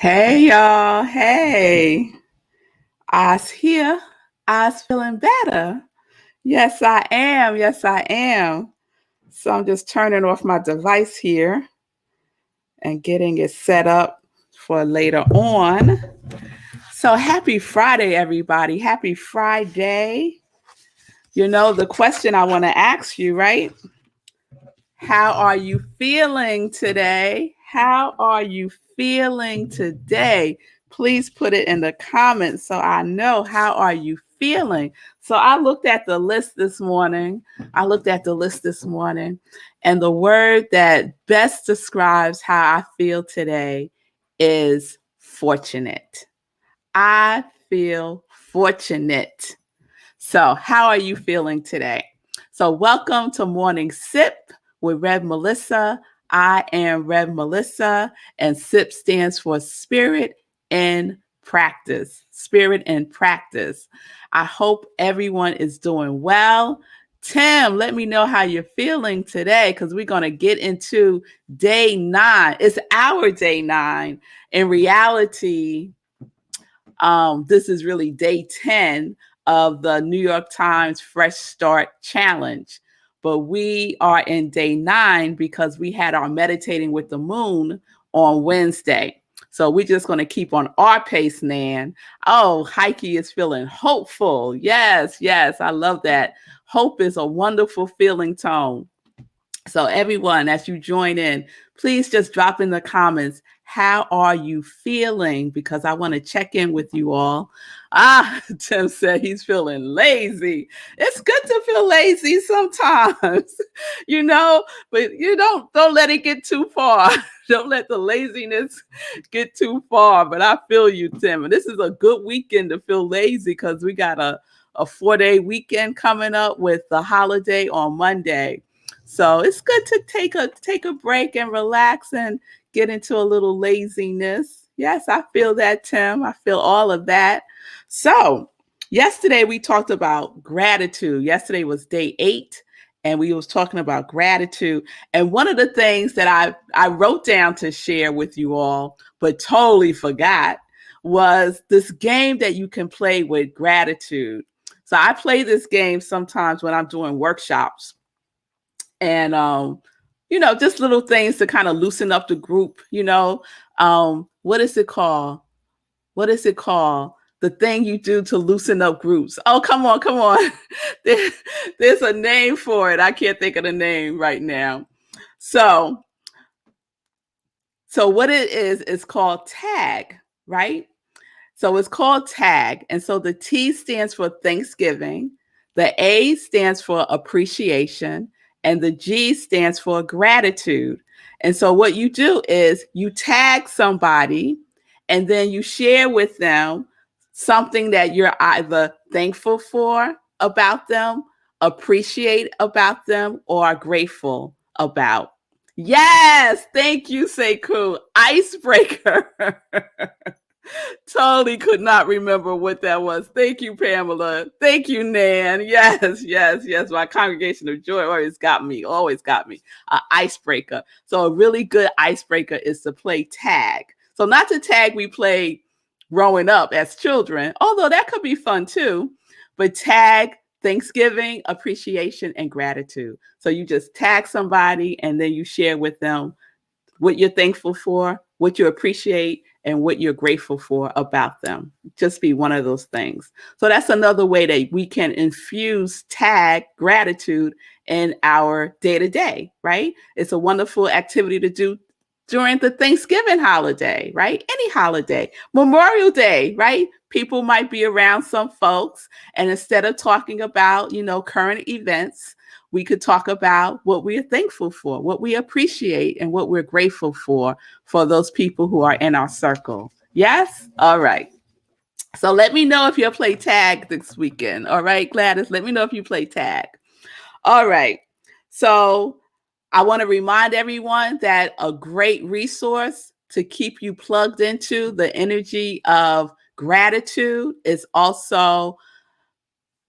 Hey y'all, hey. I's here. I's feeling better. Yes, I am. Yes, I am. So I'm just turning off my device here and getting it set up for later on. So happy Friday, everybody. Happy Friday. You know, the question I want to ask you, right? How are you feeling today? How are you feeling today? Please put it in the comments so I know how are you feeling. So I looked at the list this morning. And the word that best describes how I feel today is fortunate. I feel fortunate. So, how are you feeling today? So, welcome to Morning Sip with Rev Melissa. I am Rev Melissa, and SIP stands for Spirit in Practice. Spirit in Practice. I hope everyone is doing well. Tim, let me know how you're feeling today because we're going to get into day 9. It's our day 9. In reality, this is really day 10 of the New York Times Fresh Start Challenge. But we are in day 9 because we had our Meditating with the Moon on Wednesday. So we're just going to keep on our pace, Nan. Oh, Heike is feeling hopeful. Yes, I love that. Hope is a wonderful feeling tone. So everyone, as you join in, please just drop in the comments, how are you feeling? Because I want to check in with you all. Tim said he's feeling lazy. It's good to feel lazy sometimes, but you don't let it get too far. Don't let the laziness get too far. But I feel you, Tim. And this is a good weekend to feel lazy because we got a 4-day weekend coming up with the holiday on Monday. So it's good to take a break and relax and get into a little laziness. Yes, I feel that, Tim. I feel all of that. So yesterday we talked about gratitude. Yesterday was day 8, and we was talking about gratitude. And one of the things that I wrote down to share with you all, but totally forgot, was this game that you can play with gratitude. So I play this game sometimes when I'm doing workshops. And just little things to kind of loosen up the group. What is it called? The thing you do to loosen up groups. Oh, come on. There's a name for it. I can't think of the name right now. So what it is called tag, right? So it's called tag. And so the T stands for Thanksgiving, the A stands for appreciation, and the G stands for gratitude. And so what you do is you tag somebody and then you share with them something that you're either thankful for about them, appreciate about them, or are grateful about. Yes, thank you, Sekou. Icebreaker. Totally could not remember what that was. Thank you, Pamela. Thank you, Nan. Yes. My congregation of joy always got me. Icebreaker. So a really good icebreaker is to play tag. So not the tag we played growing up as children, although that could be fun too, but tag Thanksgiving, appreciation, and gratitude. So you just tag somebody and then you share with them what you're thankful for, what you appreciate, and what you're grateful for about them. Just be one of those things. So that's another way that we can infuse tag gratitude in our day-to-day, right? It's a wonderful activity to do during the Thanksgiving holiday, right? Any holiday. Memorial Day, right? People might be around some folks, and instead of talking about, current events, we could talk about what we are thankful for, what we appreciate, and what we're grateful for those people who are in our circle. Yes? All right. So let me know if you'll play tag this weekend. All right, Gladys, let me know if you play tag. All right. So I want to remind everyone that a great resource to keep you plugged into the energy of gratitude is also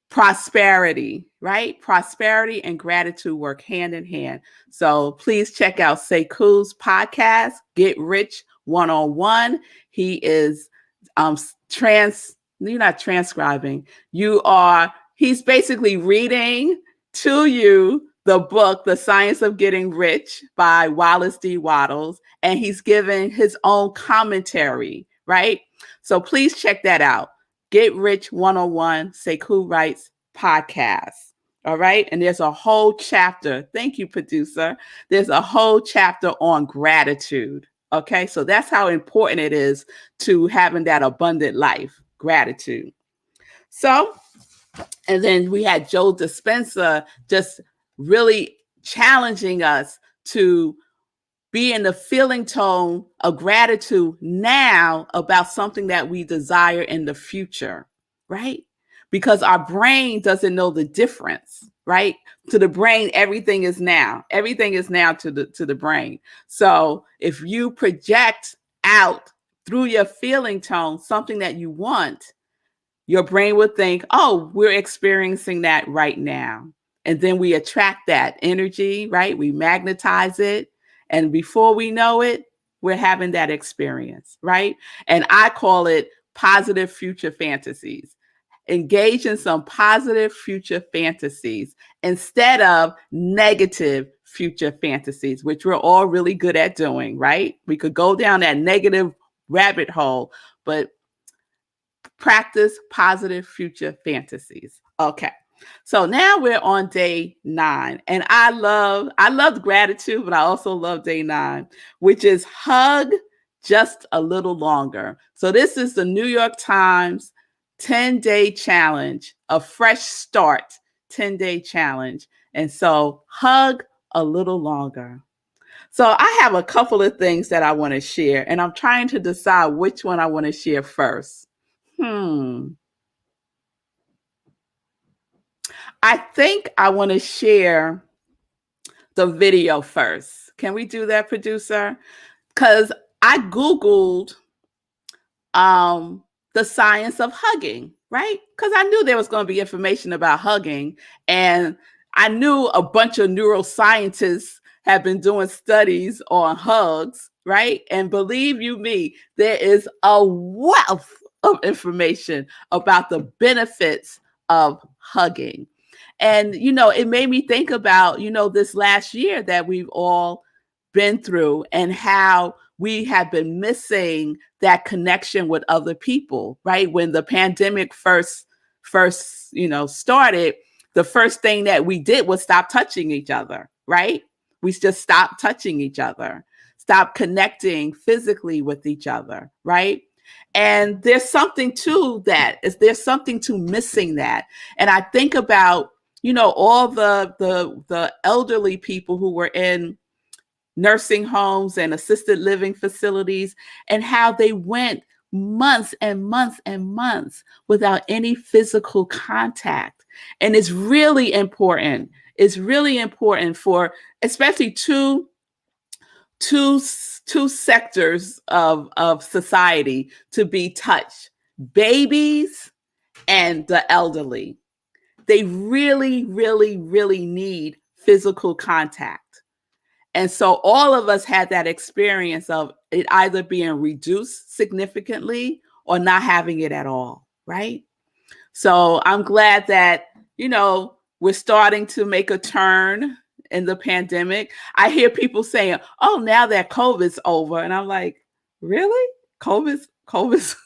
prosperity, right? Prosperity and gratitude work hand in hand. So please check out Sekou's podcast, Get Rich One-on-One. He is you're not transcribing. He's basically reading to you the book, The Science of Getting Rich by Wallace D. Wattles, and he's giving his own commentary, right? So please check that out. Get Rich 101, Sekou Writes podcast. All right. And there's a whole chapter. Thank you, producer. There's a whole chapter on gratitude. Okay. So that's how important it is to having that abundant life, gratitude. So, and then we had Joe Dispenza just really challenging us to be in the feeling tone of gratitude now about something that we desire in the future, right? Because our brain doesn't know the difference, right? To the brain, everything is now. Everything is now to the brain. So if you project out through your feeling tone something that you want, your brain would think, oh, we're experiencing that right now. And then we attract that energy, right? We magnetize it. And before we know it, we're having that experience, right? And I call it positive future fantasies. Engage in some positive future fantasies instead of negative future fantasies, which we're all really good at doing, right? We could go down that negative rabbit hole, but practice positive future fantasies. Okay. So now we're on day 9, and I loved gratitude, but I also love day 9, which is hug just a little longer. So this is the New York Times 10-day challenge, a fresh start 10-day challenge. And so hug a little longer. So I have a couple of things that I want to share, and I'm trying to decide which one I want to share first. I think I want to share the video first. Can we do that, producer? Because I Googled the science of hugging, right? Because I knew there was going to be information about hugging. And I knew a bunch of neuroscientists have been doing studies on hugs, right? And believe you me, there is a wealth of information about the benefits of hugging. And, it made me think about, this last year that we've all been through and how we have been missing that connection with other people, right? When the pandemic first started, the first thing that we did was stop touching each other, right? We just stopped touching each other, stop connecting physically with each other, right? And there's something to that. There's something to missing that. And I think about, all the elderly people who were in nursing homes and assisted living facilities, and how they went months and months and months without any physical contact. And it's really important. It's really important for especially two sectors of society to be touched: babies and the elderly. They really, really, really need physical contact. And so all of us had that experience of it either being reduced significantly or not having it at all, right? So I'm glad that, we're starting to make a turn in the pandemic. I hear people saying, oh, now that COVID's over. And I'm like, really? COVID's COVID's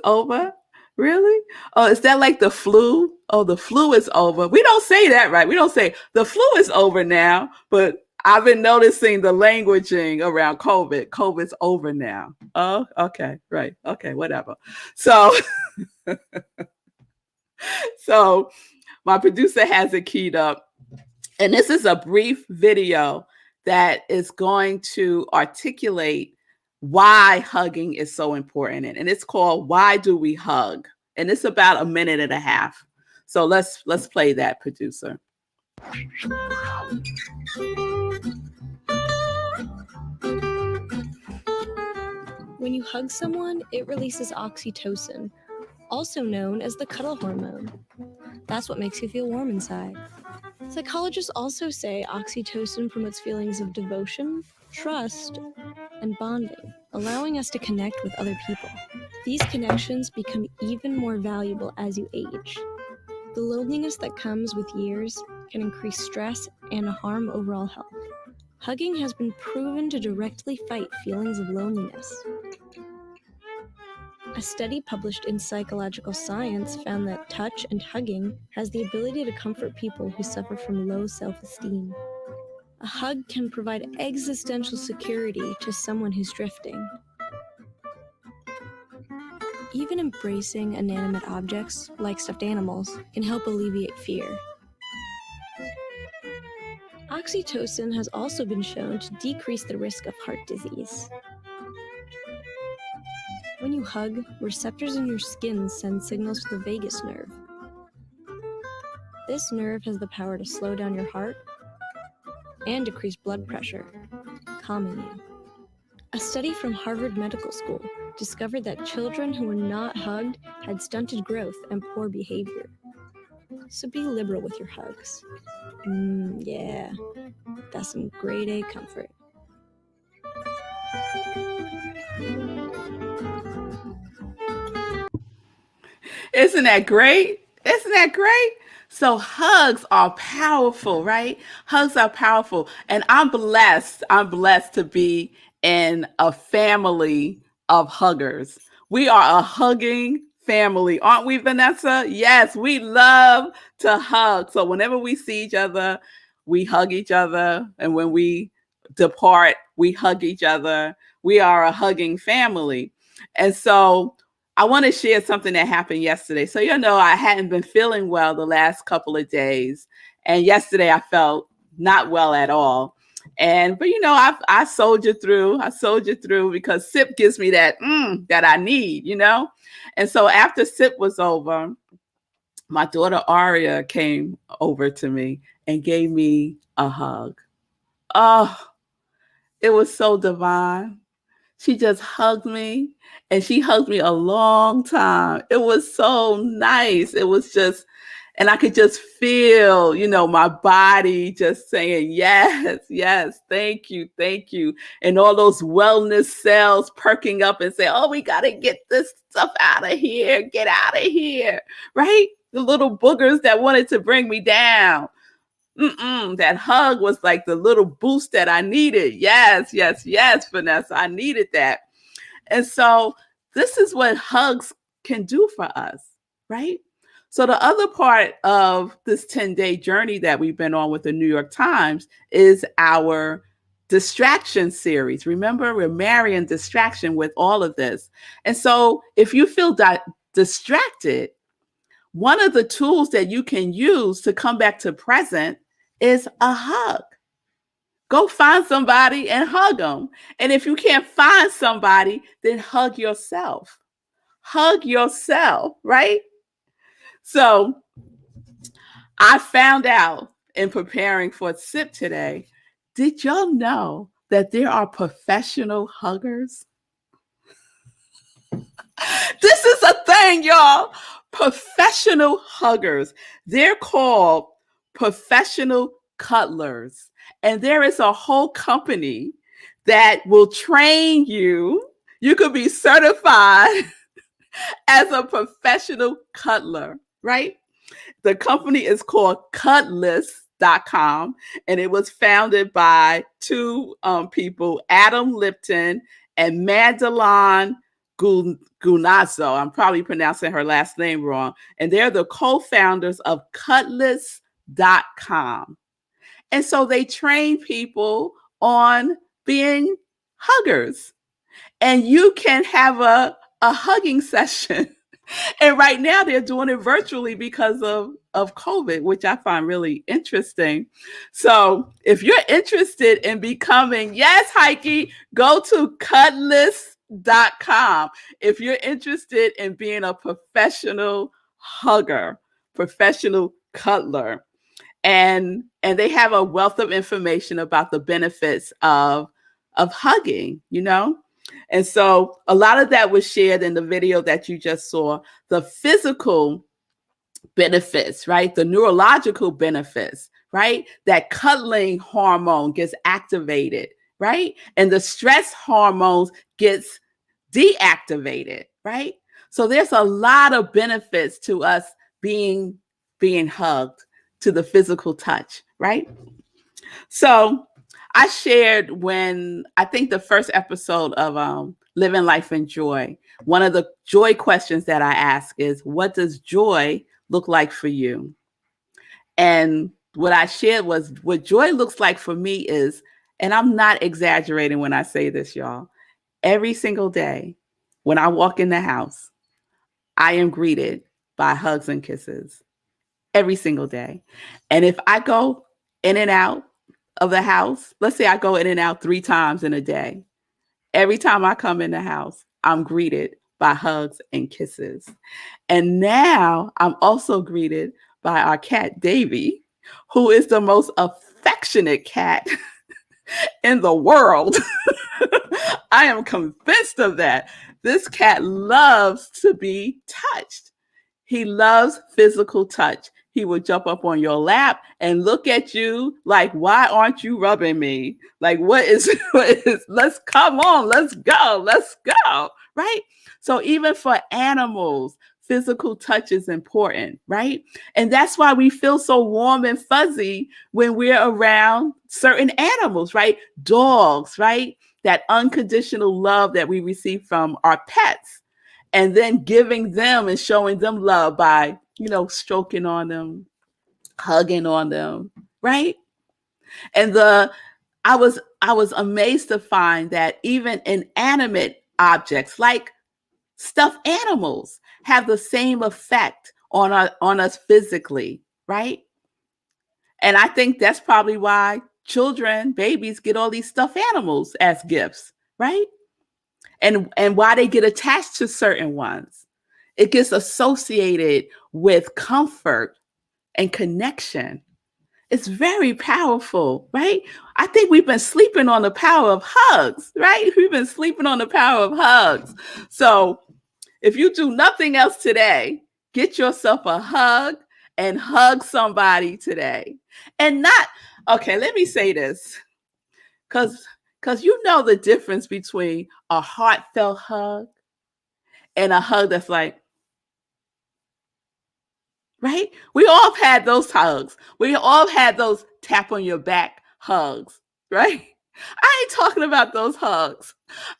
over? Really? Oh, is that like the flu? Oh, the flu is over. We don't say that, right? We don't say the flu is over now, but I've been noticing the languaging around COVID. COVID's over now. Oh, okay, right. Okay, whatever. So, so my producer has it keyed up. And this is a brief video that is going to articulate why hugging is so important. And it's called Why Do We Hug? And it's about a minute and a half. So let's play that, producer. When you hug someone, it releases oxytocin, also known as the cuddle hormone. That's what makes you feel warm inside. Psychologists also say oxytocin promotes feelings of devotion, trust, and bonding, allowing us to connect with other people. These connections become even more valuable as you age. The loneliness that comes with years can increase stress and harm overall health. Hugging has been proven to directly fight feelings of loneliness. A study published in Psychological Science found that touch and hugging has the ability to comfort people who suffer from low self-esteem. A hug can provide existential security to someone who's drifting. Even embracing inanimate objects, like stuffed animals, can help alleviate fear. Oxytocin has also been shown to decrease the risk of heart disease. When you hug, receptors in your skin send signals to the vagus nerve. This nerve has the power to slow down your heart and decrease blood pressure, calming you. A study from Harvard Medical School discovered that children who were not hugged had stunted growth and poor behavior. So be liberal with your hugs. Yeah, that's some grade A comfort. Isn't that great? Isn't that great? So hugs are powerful, right? Hugs are powerful. And I'm blessed. I'm blessed to be in a family of huggers. We are a hugging family, aren't we, Vanessa? Yes, we love to hug. So whenever we see each other, we hug each other. And when we depart, we hug each other. We are a hugging family. And so I want to share something that happened yesterday. So, I hadn't been feeling well the last couple of days. And yesterday I felt not well at all. But I soldiered through. I soldiered through because SIP gives me that that I need, And so after SIP was over, my daughter Aria came over to me and gave me a hug. Oh, it was so divine. She just hugged me, and she hugged me a long time. It was so nice. It was just, and I could just feel, my body just saying, yes, yes, thank you, thank you. And all those wellness cells perking up and say, oh, we got to get this stuff out of here, get out of here, right? The little boogers that wanted to bring me down. That hug was like the little boost that I needed. Yes, yes, yes, Vanessa, I needed that. And so this is what hugs can do for us, right? So the other part of this 10-day journey that we've been on with the New York Times is our distraction series. Remember, we're marrying distraction with all of this. And so if you feel distracted, one of the tools that you can use to come back to present is a hug. Go find somebody and hug them. And if you can't find somebody, then hug yourself. Hug yourself, right? So I found out in preparing for SIP today, did y'all know that there are professional huggers? This is a thing, y'all. Professional huggers. They're called professional cuddlers. And there is a whole company that will train you. You could be certified as a professional cuddler, right? The company is called Cuddless.com, and it was founded by two people, Adam Lipton and Madeline Gunazzo. I'm probably pronouncing her last name wrong. And they're the co-founders of Cuddless.com. And so they train people on being huggers. And you can have a hugging session. And right now they're doing it virtually because of COVID, which I find really interesting. So if you're interested in becoming, yes, Heike, go to Cuddless.com. If you're interested in being a professional hugger, professional cuddler, and they have a wealth of information about the benefits of hugging, And so a lot of that was shared in the video that you just saw. The physical benefits, right? The neurological benefits, right? That cuddling hormone gets activated, right? And the stress hormones gets deactivated, right? So there's a lot of benefits to us being hugged, to the physical touch, right? So I shared when I think the first episode of Living Life in Joy, one of the joy questions that I ask is, what does joy look like for you? And what I shared was what joy looks like for me is, and I'm not exaggerating when I say this, y'all, every single day when I walk in the house, I am greeted by hugs and kisses every single day. And if I go in and out of the house, let's say I go in and out 3 times in a day, every time I come in the house, I'm greeted by hugs and kisses. And now I'm also greeted by our cat, Davy, who is the most affectionate cat in the world. I am convinced of that. This cat loves to be touched. He loves physical touch. He will jump up on your lap and look at you like, why aren't you rubbing me? Like, what is, let's come on, let's go, right? So even for animals, physical touch is important, right? And that's why we feel so warm and fuzzy when we're around certain animals, right? Dogs, right? That unconditional love that we receive from our pets. And then giving them and showing them love by, stroking on them, hugging on them, right? And I was amazed to find that even inanimate objects like stuffed animals have the same effect on us physically, right? And I think that's probably why babies get all these stuffed animals as gifts, right? And why they get attached to certain ones. It gets associated with comfort and connection. It's very powerful, right? I think we've been sleeping on the power of hugs, right? We've been sleeping on the power of hugs. So if you do nothing else today, get yourself a hug and hug somebody today. And okay, let me say this, because you know the difference between a heartfelt hug and a hug that's like, right? We all have had those hugs. We all had those tap on your back hugs, right? I ain't talking about those hugs.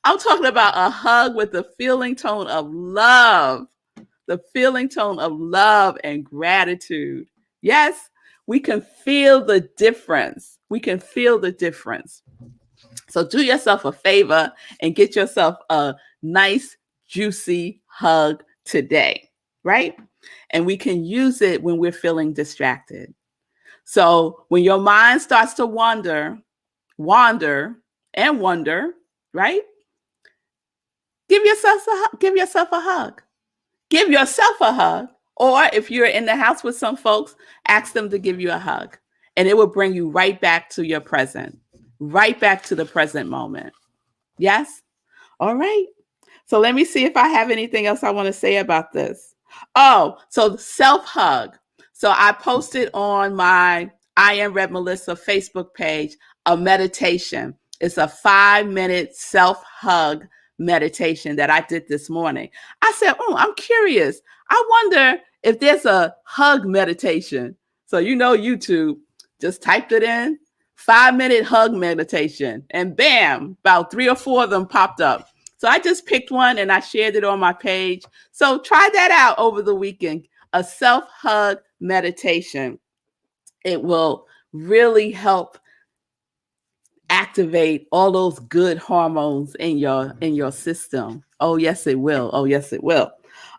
I'm talking about a hug with the feeling tone of love, and gratitude. Yes, we can feel the difference. So do yourself a favor and get yourself a nice, juicy hug today, right? And we can use it when we're feeling distracted. So when your mind starts to wander and wonder, right? Give yourself a hug. Give yourself a hug. Or if you're in the house with some folks, ask them to give you a hug. And it will bring you right back to your present, right back to the present moment. Yes? All right. So let me see if I have anything else I want to say about this. Oh, so self-hug. So I posted on my I Am Red Melissa Facebook page a meditation. It's a 5-minute self-hug meditation that I did this morning. I said, I'm curious. I wonder if there's a hug meditation. So YouTube, just typed it in, 5-minute hug meditation, and bam, about 3 or 4 of them popped up. So I just picked one and I shared it on my page. So try that out over the weekend, a self-hug meditation. It will really help activate all those good hormones in your system. Oh, yes, it will. Oh, yes, it will.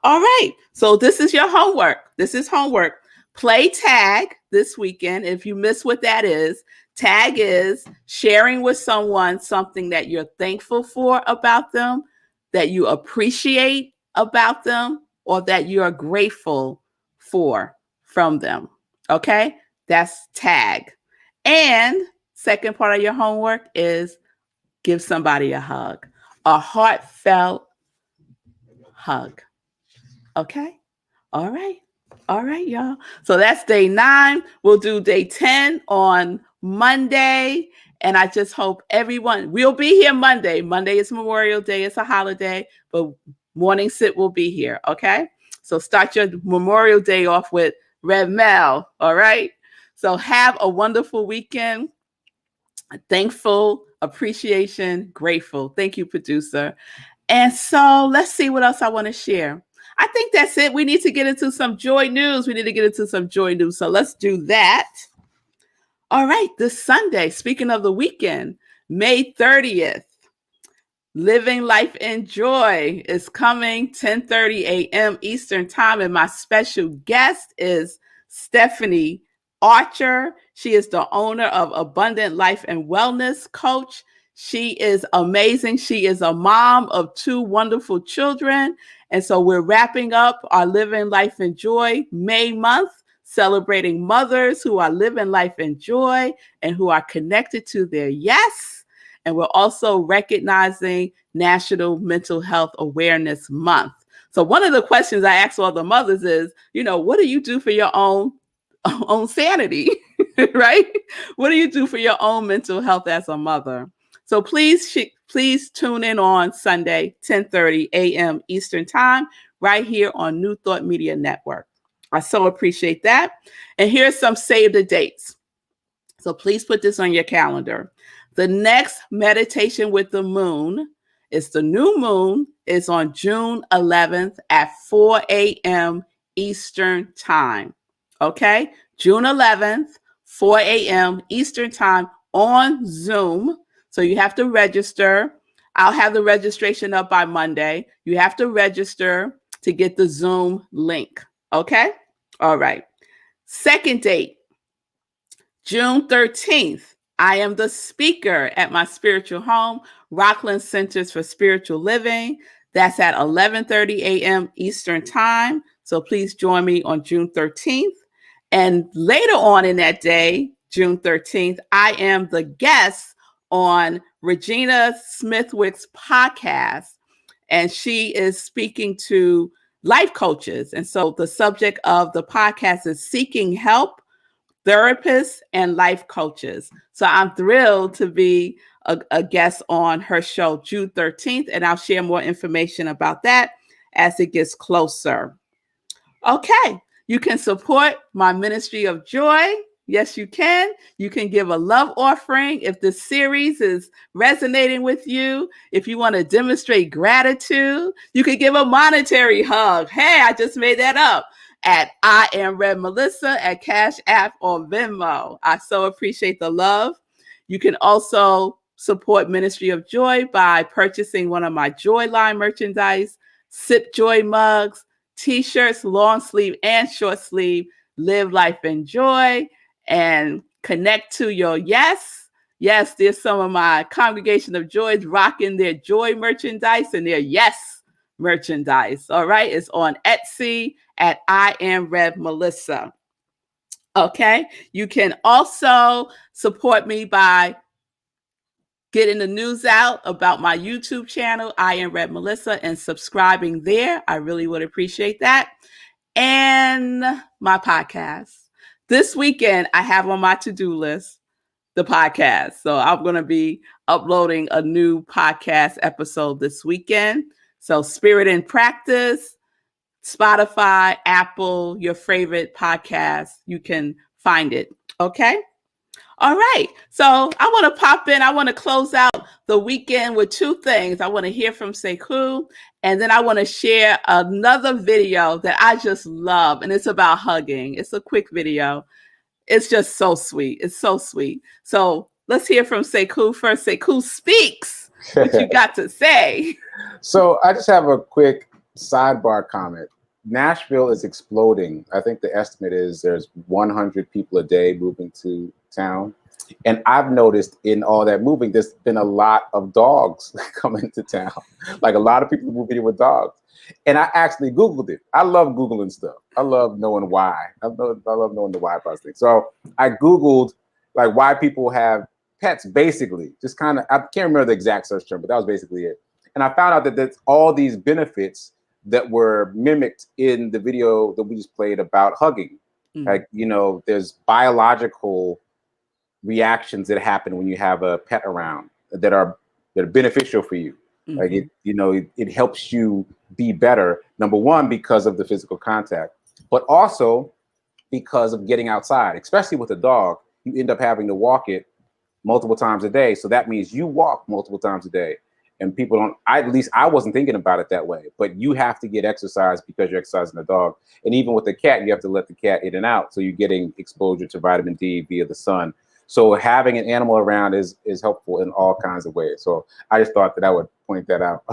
All right. So this is your homework. This is homework. Play tag this weekend. If you miss what that is, tag is sharing with someone something that you're thankful for about them, that you appreciate about them, or that you are grateful for from them. Okay? That's tag. And second part of your homework is give somebody a hug, a heartfelt hug. Okay? All right. All right, y'all. So that's day 9. We'll do day 10 on Monday. And I just hope everyone, we'll be here Monday. Monday is Memorial Day. It's a holiday, but Morning Sit will be here. Okay. So start your Memorial Day off with Rev Mel. All right. So have a wonderful weekend. Thankful, appreciation, grateful. Thank you, producer. And so let's see what else I want to share. I think that's it. We need to get into some joy news. So let's do that. All right, this Sunday, speaking of the weekend, May 30th, Living Life in Joy is coming 10:30 a.m. Eastern Time. And my special guest is Stephanie Archer. She is the owner of Abundant Life and Wellness Coach. She is amazing. She is a mom of 2 wonderful children. And so we're wrapping up our Living Life in Joy May month, celebrating mothers who are living life in joy and who are connected to their yes. And we're also recognizing National Mental Health Awareness Month. So one of the questions I ask all the mothers is, what do you do for your own sanity, right? What do you do for your own mental health as a mother? So please tune in on Sunday, 10:30 a.m. Eastern Time, right here on New Thought Media Network. I so appreciate that. And here's some save the dates. So please put this on your calendar. The next meditation with the moon is the new moon is on June 11th at 4 a.m. Eastern Time. Okay, June 11th, 4 a.m. Eastern Time on Zoom. So you have to register. I'll have the registration up by Monday. You have to register to get the Zoom link. Okay, all right. Second date, June 13th. I am the speaker at my spiritual home, Rockland Centers for Spiritual Living. That's at 11:30 a.m. Eastern Time. So please join me on June 13th. And later on in that day, June 13th, I am the guest on Regina Smithwick's podcast. And she is speaking to life coaches. And so the subject of the podcast is seeking help, therapists, and life coaches. So I'm thrilled to be a guest on her show June 13th, and I'll share more information about that as it gets closer. Okay, you can support my ministry of joy. Yes, you can. You can give a love offering if this series is resonating with you. If you want to demonstrate gratitude, you can give a monetary hug. Hey, I just made that up. At iamrevmelissa at Cash App or Venmo. I so appreciate the love. You can also support Ministry of Joy by purchasing one of my Joy Line merchandise, Sip Joy mugs, t-shirts, long sleeve and short sleeve, Live Life in Joy, and connect to your yes. Yes, there's some of my Congregation of Joys rocking their joy merchandise and their yes merchandise. All right, it's on Etsy at iamrevmelissa. Okay, you can also support me by getting the news out about my YouTube channel, I Am Rev Melissa, and subscribing there. I really would appreciate that. And my podcast. This weekend, I have on my to-do list the podcast. So I'm going to be uploading a new podcast episode this weekend. So Spirit in Practice, Spotify, Apple, your favorite podcast, you can find it. Okay. All right. So I want to pop in. I want to close out the weekend with 2 things. I want to hear from Sekou, and then I want to share another video that I just love, and it's about hugging. It's a quick video. It's just so sweet. It's so sweet. So let's hear from Sekou first. Sekou speaks. What you got to say? So I just have a quick sidebar comment. Nashville is exploding. I think the estimate is there's 100 people a day moving to town. And I've noticed in all that moving, there's been a lot of dogs coming to town. Like a lot of people moving here with dogs. And I actually Googled it. I love Googling stuff. I love knowing why. I love knowing the why about things. So I Googled like why people have pets, basically. Just kind of, I can't remember the exact search term, but that was basically it. And I found out that there's all these benefits that were mimicked in the video that we just played about hugging. Like, there's biological reactions that happen when you have a pet around that are beneficial for you. Like it helps you be better. Number one, because of the physical contact, but also because of getting outside, especially with a dog. You end up having to walk it multiple times a day. So that means you walk multiple times a day. And people don't, at least I wasn't thinking about it that way, but you have to get exercise because you're exercising the dog. And even with the cat, you have to let the cat in and out. So you're getting exposure to vitamin D via the sun. So having an animal around is helpful in all kinds of ways. So I just thought that I would point that out,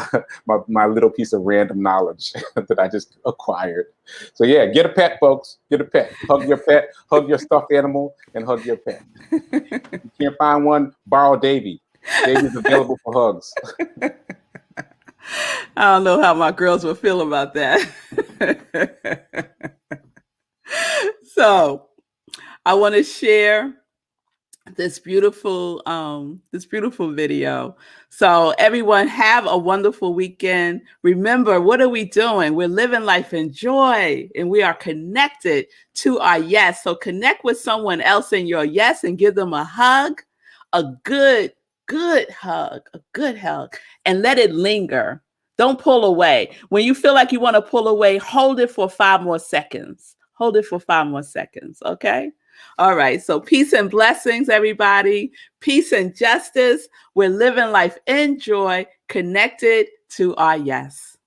my little piece of random knowledge that I just acquired. So yeah, get a pet, folks. Get a pet. Hug your pet. Hug your stuffed animal, and hug your pet. If you can't find one, borrow Davy. Davy's available for hugs. I don't know how my girls will feel about that. So I want to share this beautiful video. So everyone, have a wonderful weekend. Remember, what are we doing? We're living life in joy, and we are connected to our yes. So connect with someone else in your yes and give them a hug, a good hug, and let it linger. Don't pull away. When you feel like you want to pull away, hold it for 5 more seconds. Hold it for 5 more seconds, okay? All right, so peace and blessings, everybody. Peace and justice. We're living life in joy, connected to our yes.